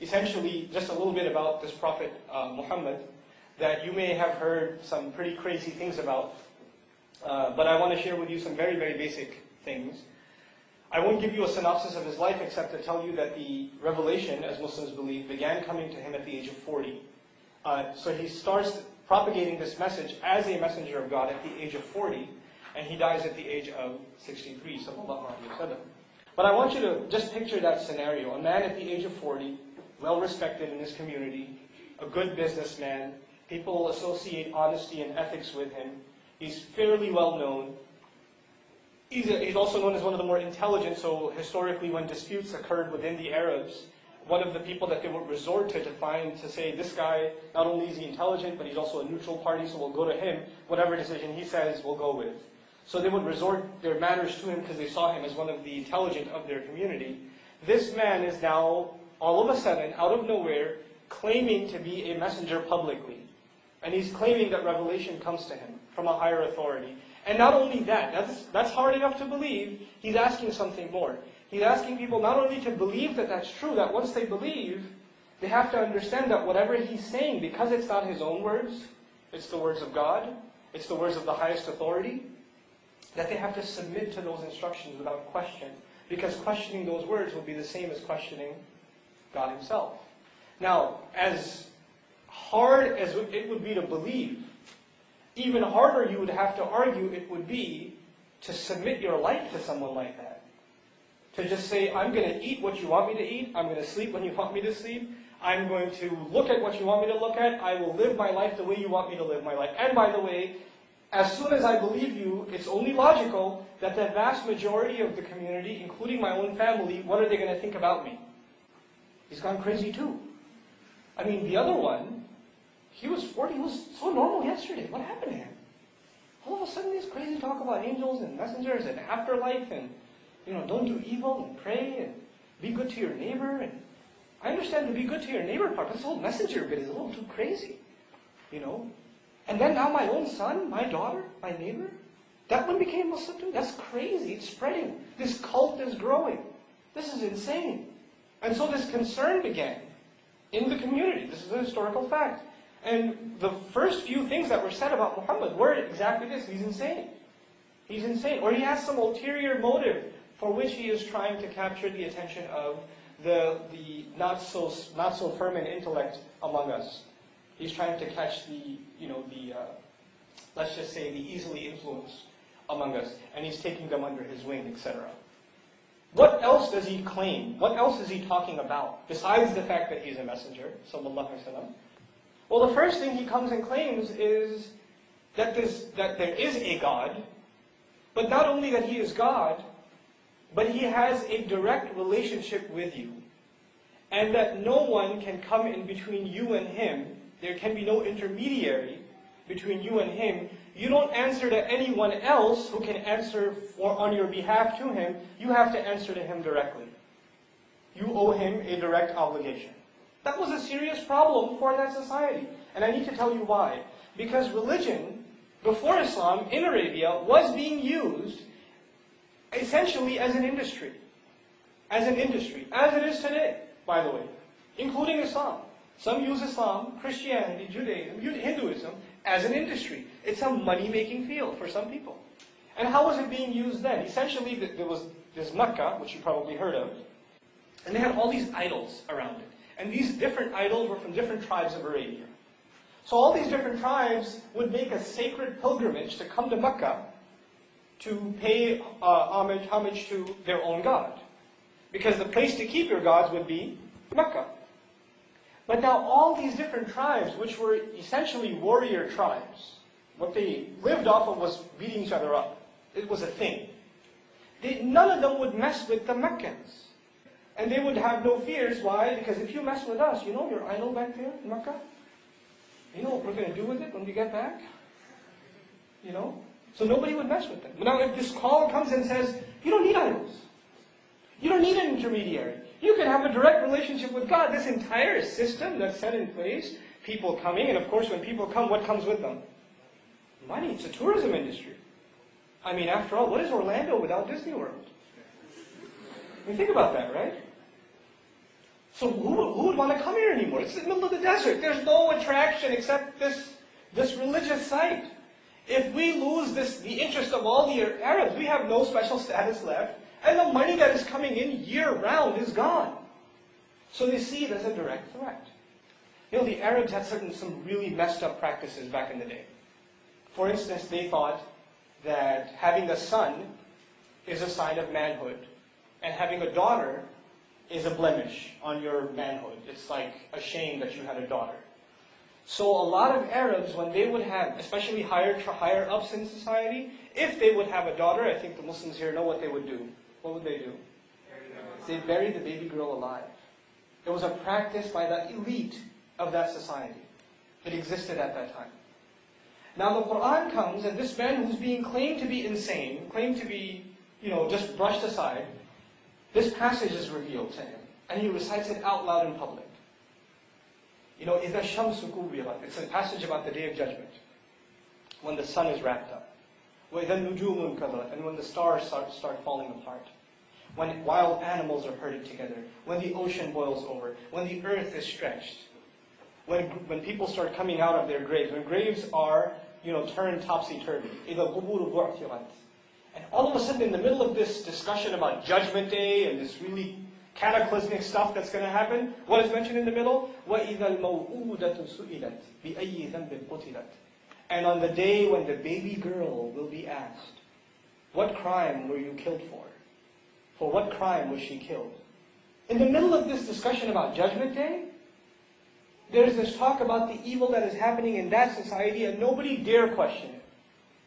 essentially just a little bit about this Prophet Muhammad that you may have heard some pretty crazy things about. But I want to share with you some very, very basic things. I won't give you a synopsis of his life except to tell you that the revelation, as Muslims believe, began coming to him at the age of 40. So he starts propagating this message as a messenger of God at the age of 40, and he dies at the age of 63. Sallallahu Alaihi Wasallam. But I want you to just picture that scenario. A man at the age of 40, well respected in his community, a good businessman, people associate honesty and ethics with him. He's fairly well known. He's also known as one of the more intelligent, so historically when disputes occurred within the Arabs, one of the people that they would resort to say, this guy, not only is he intelligent, but he's also a neutral party, so we'll go to him. Whatever decision he says, we'll go with. So they would resort their manners to him because they saw him as one of the intelligent of their community. This man is now, all of a sudden, out of nowhere, claiming to be a messenger publicly. And he's claiming that revelation comes to him from a higher authority. And not only that, that's hard enough to believe, he's asking something more. He's asking people not only to believe that that's true, that once they believe, they have to understand that whatever he's saying, because it's not his own words, it's the words of God, it's the words of the highest authority, that they have to submit to those instructions without question. Because questioning those words will be the same as questioning God himself. Now, as hard as it would be to believe, even harder you would have to argue it would be to submit your life to someone like that. To just say, I'm going to eat what you want me to eat, I'm going to sleep when you want me to sleep, I'm going to look at what you want me to look at, I will live my life the way you want me to live my life. And by the way, as soon as I believe you, it's only logical that the vast majority of the community, including my own family, what are they going to think about me? He's gone crazy too. I mean, the other one, he was 40, he was so normal yesterday. What happened to him? All of a sudden, this crazy talk about angels and messengers and afterlife and, don't do evil and pray and be good to your neighbor. And I understand to be good to your neighbor part, but this whole messenger bit is a little too crazy, And then now my own son, my daughter, my neighbor, that one became Muslim too. That's crazy. It's spreading. This cult is growing. This is insane. And so this concern began in the community. This is a historical fact. And the first few things that were said about Muhammad were exactly this. He's insane. He's insane. Or he has some ulterior motive for which he is trying to capture the attention of the not so firm in intellect among us. He's trying to catch let's just say, the easily influenced among us. And he's taking them under his wing, etc. What else does he claim? What else is he talking about? Besides the fact that he's a messenger, sallallahu alaihi wasallam. Well, the first thing he comes and claims is that there is a God, but not only that he is God, but he has a direct relationship with you. And that no one can come in between you and him. There can be no intermediary between you and him. You don't answer to anyone else who can answer on your behalf to him. You have to answer to him directly. You owe him a direct obligation. That was a serious problem for that society. And I need to tell you why. Because religion, before Islam, in Arabia, was being used essentially as an industry. As an industry. As it is today, by the way. Including Islam. Some use Islam, Christianity, Judaism, Hinduism as an industry. It's a money-making field for some people. And how was it being used then? Essentially, there was this Mecca, which you probably heard of, and they had all these idols around it. And these different idols were from different tribes of Arabia. So all these different tribes would make a sacred pilgrimage to come to Mecca to pay homage to their own god. Because the place to keep your gods would be Mecca. But now all these different tribes, which were essentially warrior tribes, what they lived off of was beating each other up. It was a thing. None of them would mess with the Meccans. And they would have no fears. Why? Because if you mess with us, your idol back there in Mecca? You know what we're going to do with it when we get back? So nobody would mess with them. Now if this call comes and says, you don't need idols. You don't need an intermediary. You can have a direct relationship with God. This entire system that's set in place, people coming, and of course when people come, what comes with them? Money. It's a tourism industry. I mean, after all, what is Orlando without Disney World? I mean, think about that, right? So who would want to come here anymore? It's in the middle of the desert. There's no attraction except this religious site. If we lose the interest of all the Arabs, we have no special status left, and the money that is coming in year-round is gone. So they see it as a direct threat. The Arabs had some really messed up practices back in the day. For instance, they thought that having a son is a sign of manhood, and having a daughter is a blemish on your manhood. It's like a shame that you had a daughter. So a lot of Arabs, when they would have, especially higher ups in society, if they would have a daughter, I think the Muslims here know what they would do. What would they do? They'd bury the baby girl alive. It was a practice by the elite of that society. It existed at that time. Now the Quran comes, and this man who's being claimed to be insane, claimed to be, just brushed aside, this passage is revealed to him, and he recites it out loud in public. إِذَا الشَّمْسُ كُوِّرَتْ. It's a passage about the Day of Judgment, when the sun is wrapped up. وَإِذَا النُّجُومُ انْكَدَرَتْ. And when the stars start falling apart. When wild animals are herded together. When the ocean boils over. When the earth is stretched. When people start coming out of their graves. When graves are, turned topsy-turvy. إِذَا الْقُبُورُ بُعْثِرَتْ. And all of a sudden, in the middle of this discussion about Judgment Day and this really cataclysmic stuff that's going to happen, what is mentioned in the middle? وَإِذَا الْمَوْءُودَةُ سُئِلَتْ بِأَيِّ ذَنْبٍ قُتِلَتْ. And on the day when the baby girl will be asked, what crime were you killed for? For what crime was she killed? In the middle of this discussion about Judgment Day, there's this talk about the evil that is happening in that society, and nobody dare question it.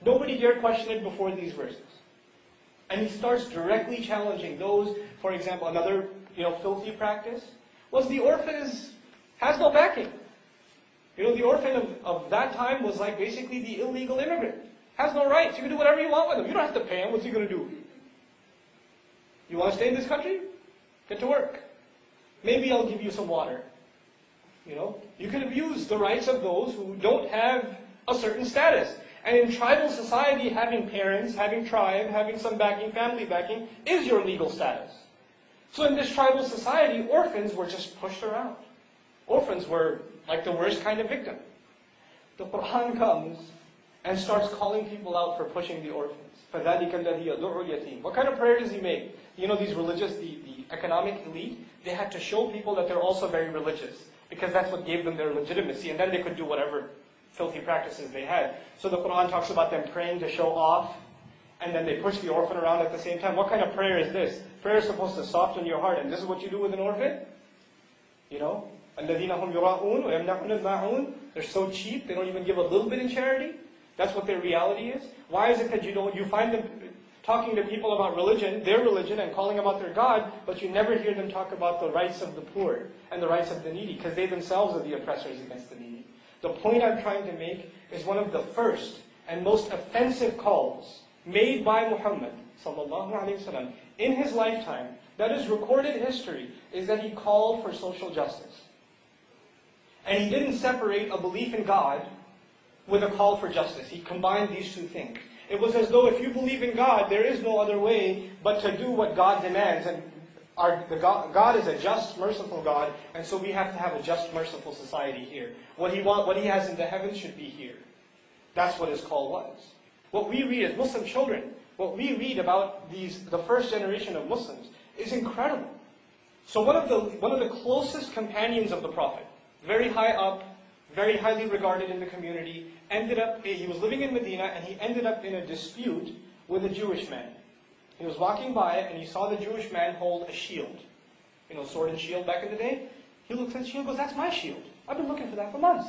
Nobody dare question it before these verses. And he starts directly challenging those. For example, another filthy practice was the orphan has no backing. The orphan of that time was like basically the illegal immigrant. Has no rights. You can do whatever you want with him. You don't have to pay him. What's he going to do? You want to stay in this country? Get to work. Maybe I'll give you some water. You can abuse the rights of those who don't have a certain status. And in tribal society, having parents, having tribe, having some backing, family backing, is your legal status. So in this tribal society, orphans were just pushed around. Orphans were like the worst kind of victim. The Quran comes and starts calling people out for pushing the orphans. فَذَلِكَ الَّذِي يَدُعُ الْيَتِيمَ. What kind of prayer does he make? These religious, the economic elite, they had to show people that they're also very religious, because that's what gave them their legitimacy, and then they could do whatever filthy practices they had. So the Quran talks about them praying to show off, and then they push the orphan around at the same time. What kind of prayer is this? Prayer is supposed to soften your heart, and this is what you do with an orphan? الَّذِينَ هُمْ يُرَاءُونَ وَيَمْنَعُونَ الْمَاعُونَ. They're so cheap, they don't even give a little bit in charity. That's what their reality is. Why is it that you find them talking to people about their religion, and calling about their God, but you never hear them talk about the rights of the poor and the rights of the needy, because they themselves are the oppressors against the needy. The point I'm trying to make is one of the first and most offensive calls made by Muhammad ﷺ in his lifetime, that is recorded history, is that he called for social justice. And he didn't separate a belief in God with a call for justice. He combined these two things. It was as though if you believe in God, there is no other way but to do what God demands. And God is a just, merciful God, and so we have to have a just, merciful society here. What He has in the heavens should be here. That's what His call was. What we read as Muslim children, what we read about the first generation of Muslims is incredible. So one of the closest companions of the Prophet, very high up, very highly regarded in the community, he was living in Medina, and he ended up in a dispute with a Jewish man. He was walking by, and he saw the Jewish man hold a shield. Sword and shield back in the day. He looks at the shield and goes, "That's my shield. I've been looking for that for months."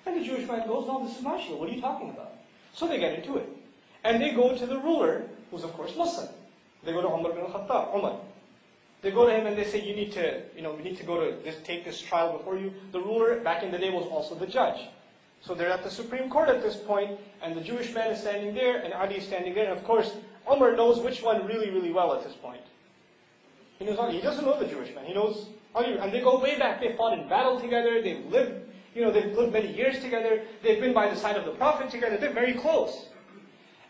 And the Jewish man goes, "No, this is my shield. What are you talking about?" So they get into it. And they go to the ruler, who's of course Muslim. They go to Umar bin Khattab, They go to him and they say, we need to go to take this trial before you. The ruler back in the day was also the judge. So they're at the Supreme Court at this point, and the Jewish man is standing there, and Ali is standing there, and of course, Umar knows which one really, really well at this point. He knows Ali. He doesn't know the Jewish man. He knows Ali. And they go way back. They fought in battle together. They've lived many years together. They've been by the side of the Prophet together. They're very close.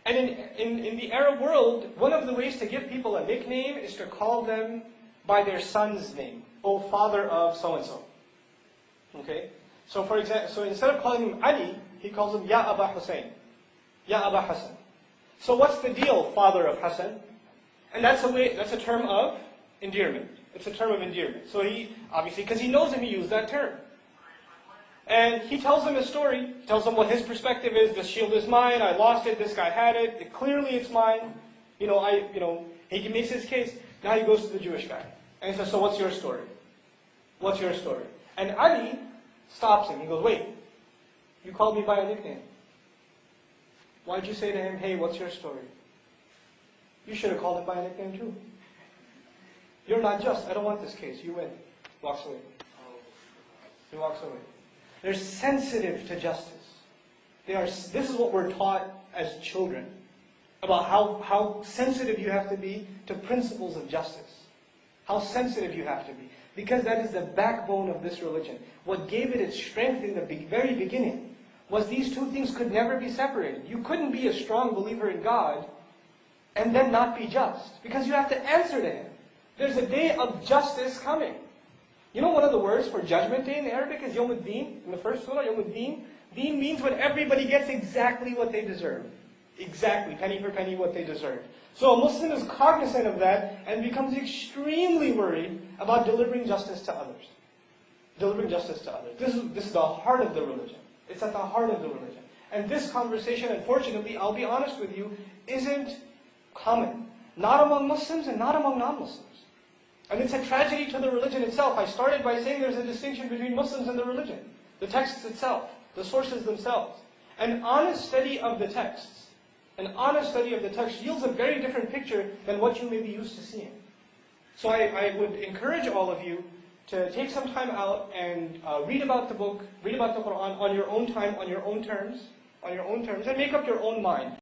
And in the Arab world, one of the ways to give people a nickname is to call them by their son's name. O father of so-and-so. Okay? So for example, so instead of calling him Ali, he calls him Ya Aba Hussein. Ya Aba Hassan. So what's the deal, father of Hassan? And that's a term of endearment. It's a term of endearment. So he, obviously, because he knows him, he used that term. And he tells them a story, tells them what his perspective is. This shield is mine, I lost it, this guy had it, clearly it's mine. He makes his case. Now he goes to the Jewish guy. And he says, so what's your story? What's your story? And Ali stops him. He goes, wait, you called me by a nickname. Why'd you say to him, hey, what's your story? You should have called him by a nickname too. You're not just. I don't want this case. You win. Walks away. He walks away. They're sensitive to justice. This is what we're taught as children, about how sensitive you have to be to principles of justice. How sensitive you have to be. Because that is the backbone of this religion. What gave it its strength in the very beginning was these two things could never be separated. You couldn't be a strong believer in God and then not be just. Because you have to answer to Him. There's a day of justice coming. You know one of the words for judgment day in Arabic is Yawm al-Din? In the first surah, Yawm al-Din. Deen means when everybody gets exactly what they deserve. Exactly, penny for penny what they deserve. So a Muslim is cognizant of that and becomes extremely worried about delivering justice to others. Delivering justice to others. This is the heart of the religion. It's at the heart of the religion. And this conversation, unfortunately, I'll be honest with you, isn't common. Not among Muslims and not among non-Muslims. And it's a tragedy to the religion itself. I started by saying there's a distinction between Muslims and the religion. The texts itself, the sources themselves. An honest study of the texts, yields a very different picture than what you may be used to seeing. So I would encourage all of you to take some time out and read about the book, read about the Quran on your own time, on your own terms, and make up your own mind.